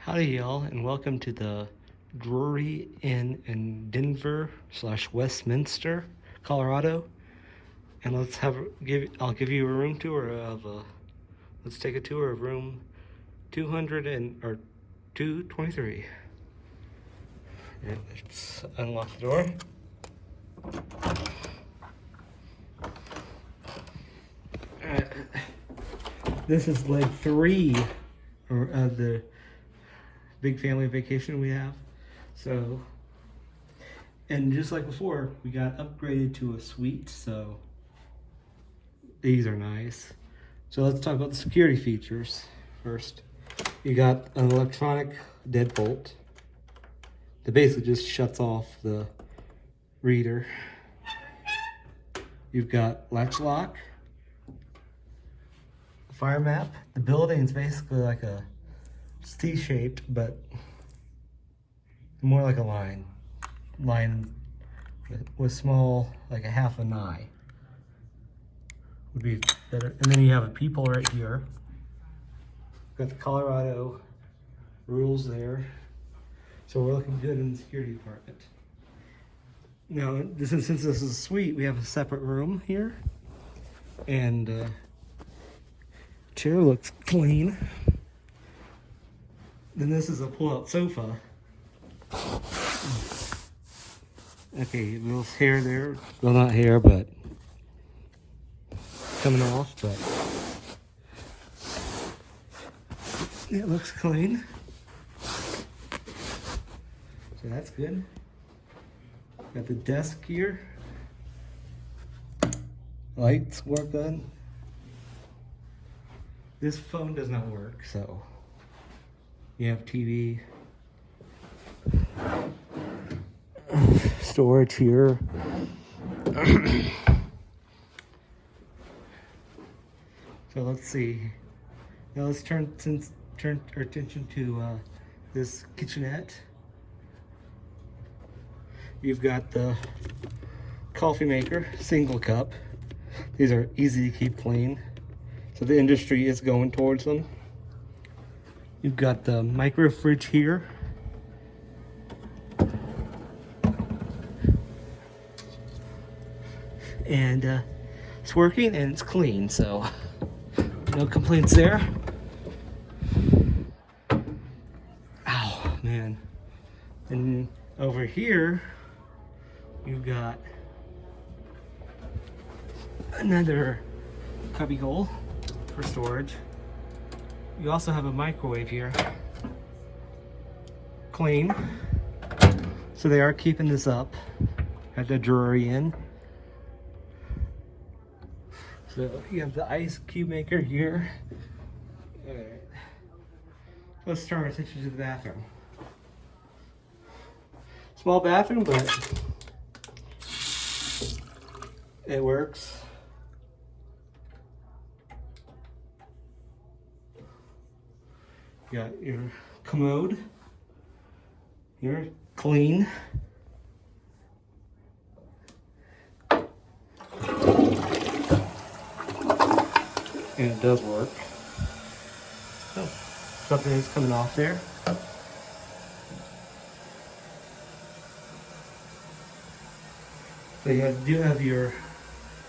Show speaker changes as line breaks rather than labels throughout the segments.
Howdy, y'all, and welcome to the Drury Inn in Denver / Westminster, Colorado. And I'll give you a room tour of let's take a tour of room 223. And let's unlock the door. This is leg 3 of the big family vacation we have. So, and just like before, we got upgraded to a suite, so these are nice. So let's talk about the security features first. You got an electronic deadbolt that basically just shuts off the reader. You've got latch lock, fire map. The building is basically like a C-shaped, but more like a line with small, like a half an eye would be better. And then you have a peephole right here. Got the Colorado rules there, so we're looking good in the security department. Now, since this is a suite, we have a separate room here, and chair looks clean. Then this is a pull-out sofa. Okay, little hair there. Well, not hair, but coming off, but it looks clean. So that's good. Got the desk here. Lights work good. This phone does not work, so you have TV. Storage here. So let's see. Now let's turn our attention to this kitchenette. You've got the coffee maker, single cup. These are easy to keep clean, so the industry is going towards them. You've got the micro fridge here. And it's working and it's clean, so no complaints there. Ow, man. And over here, you've got another cubby hole for storage. You also have a microwave here. Clean. So they are keeping this up at the Drury Inn. So you have the ice cube maker here. All right. Let's turn our attention to the bathroom. Small bathroom, but it works. You got your commode. You're clean. And it does work. Oh, something is coming off there. So you do have your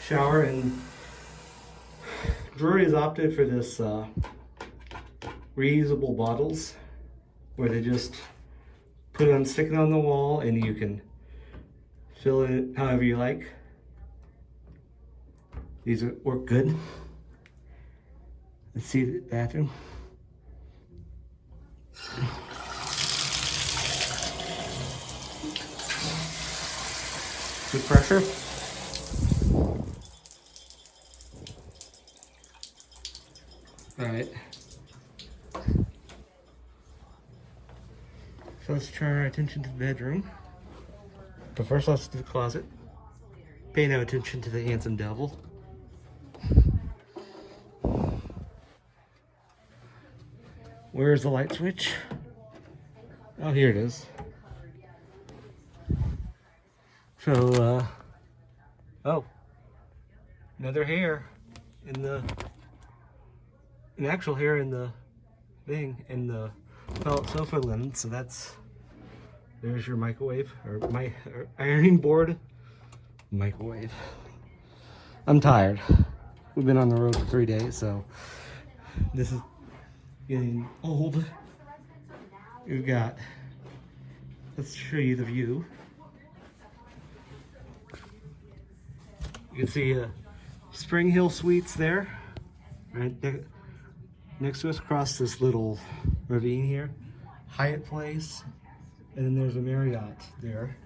shower, and Drury has opted for this reusable bottles where they just stick it on the wall and you can fill it however you like. These work good. Let's see the bathroom. Good pressure. All right. So let's turn our attention to the bedroom. But first, let's do the closet. Pay no attention to the handsome devil. Where's the light switch? Oh, here it is. So, oh, another hair in the, an actual hair in the thing, in the felt sofa linen. So there's your microwave or ironing board, microwave. I'm tired. We've been on the road for 3 days, so this is getting old. We've got, let's show you the view. You can see Spring Hill Suites there, right next to us, across this little ravine here. Hyatt Place, and then there's a Marriott there.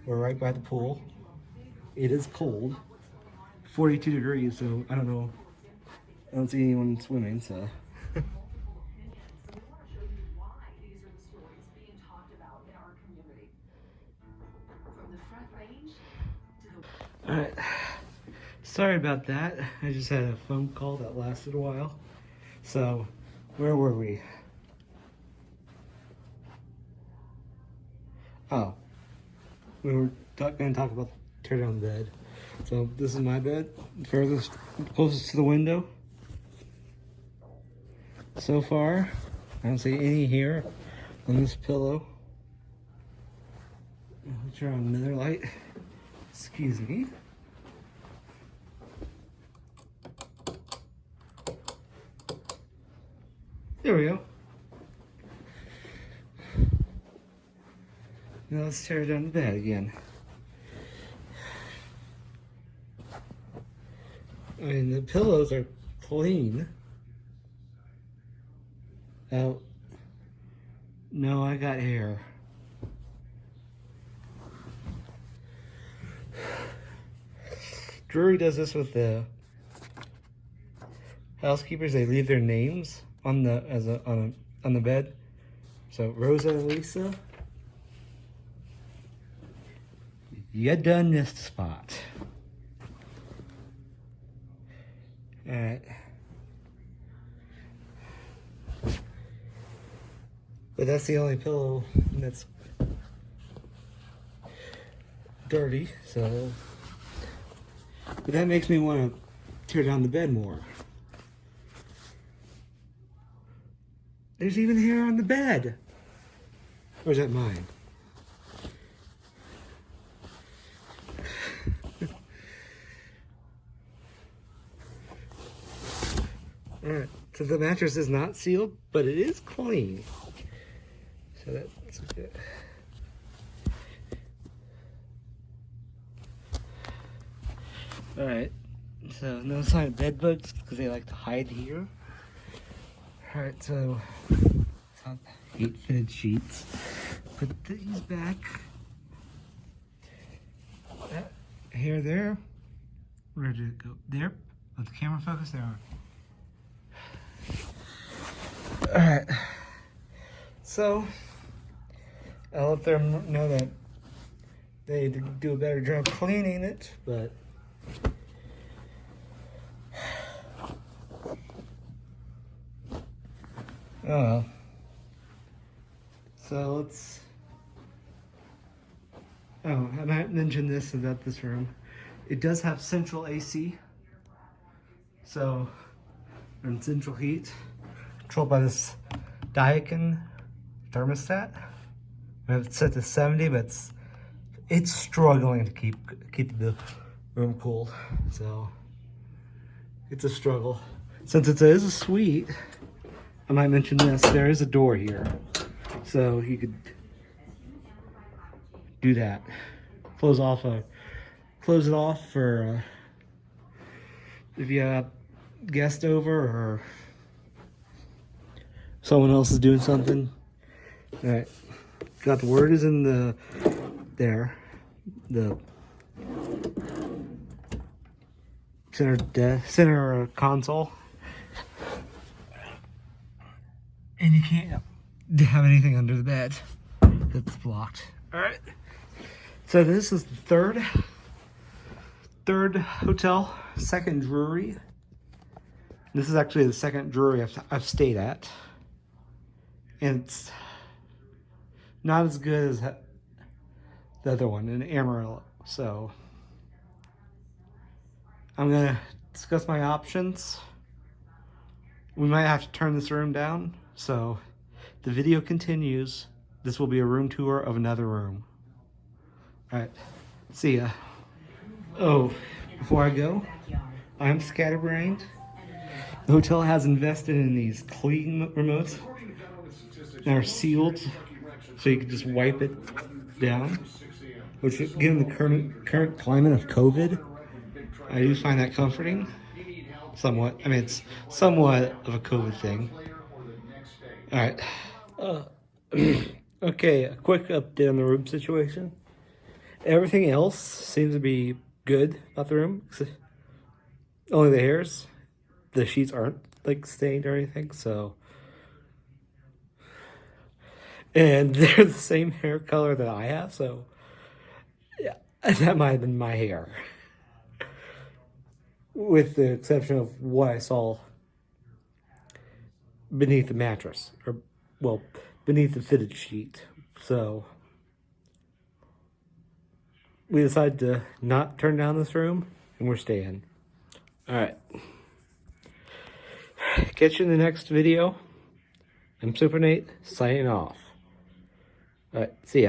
We're right by the pool. It is cold, 42 degrees, so I don't know. I don't see anyone swimming, so. Alright, sorry about that. I just had a phone call that lasted a while. So, where were we? Oh, we were going to talk about tear down the bed. So this is my bed, closest to the window. So far, I don't see any hair on this pillow. I'll turn on another light. Excuse me. There we go. Now let's tear down the bed again. I mean, the pillows are clean. Oh, no, I got hair. Drury does this with the housekeepers. They leave their names on the on the bed. So Rosa and Lisa, you done this spot. All right. But that's the only pillow that's dirty, so. But that makes me want to tear down the bed more. There's even hair on the bed. Or is that mine? Alright, so the mattress is not sealed, but it is clean. So that's good. Alright, so no sign of bed bugs because they like to hide here. Alright, so heat fitted sheets. Put these back. That hair there. Where did it go? There. Let the camera focus. There. Alright. So I'll let them know that they need to do a better job cleaning it, but oh well. So let's. Oh, I might mention this about this room. It does have central AC. So, and central heat, controlled by this Daikin thermostat. I have it set to 70, but it's struggling to keep the room cool. So it's a struggle. Since it is a suite, I might mention this. There is a door here, so you could do that. Close it off for if you have a guest over or someone else is doing something. All right, got the word is in the center console, and you can't have anything under the bed that's blocked. All right, so this is the third hotel, second Drury. This is actually the second Drury I've stayed at, and it's not as good as the other one in Amarillo. So I'm gonna discuss my options. We might have to turn this room down. So the video continues. This will be a room tour of another room. All right, see ya. Oh, before I go, I'm scatterbrained. The hotel has invested in these clean remotes that are sealed, so you can just wipe it down. Which, given the current climate of COVID, I do find that comforting. Somewhat. I mean, it's somewhat of a COVID thing. All right. Okay, a quick update on the room situation. Everything else seems to be good about the room. Only the hairs. The sheets aren't like stained or anything, so. And they're the same hair color that I have, so yeah, that might have been my hair. With the exception of what I saw beneath the mattress, or, well, beneath the fitted sheet. So, we decided to not turn down this room, and we're staying. Alright. Catch you in the next video. I'm Super Nate, signing off. Alright, see ya.